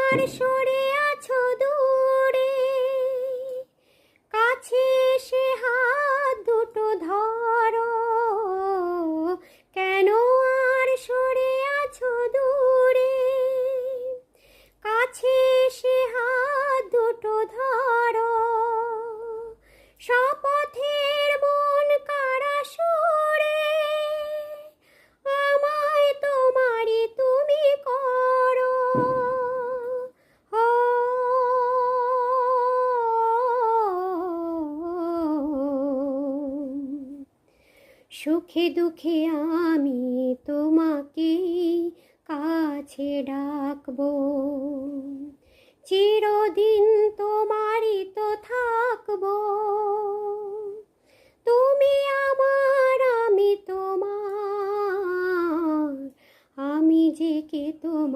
আর সরে আছো দূরে, কাছে এসে হাত দুটো ধরো। কেন আর সরে আছো দূরে, কাছে এসে হাত দুটো ধরো। শপথের মন কারা সুরে, আমায় তোমারই তুমি করো। ও সুখে দুঃখে আমি তোমাকে কাছে ডাকবো, চিরদিন তোমারই তো থাকবো। তুমি আমার, আমি তোমার, আমি যে কে তোমার।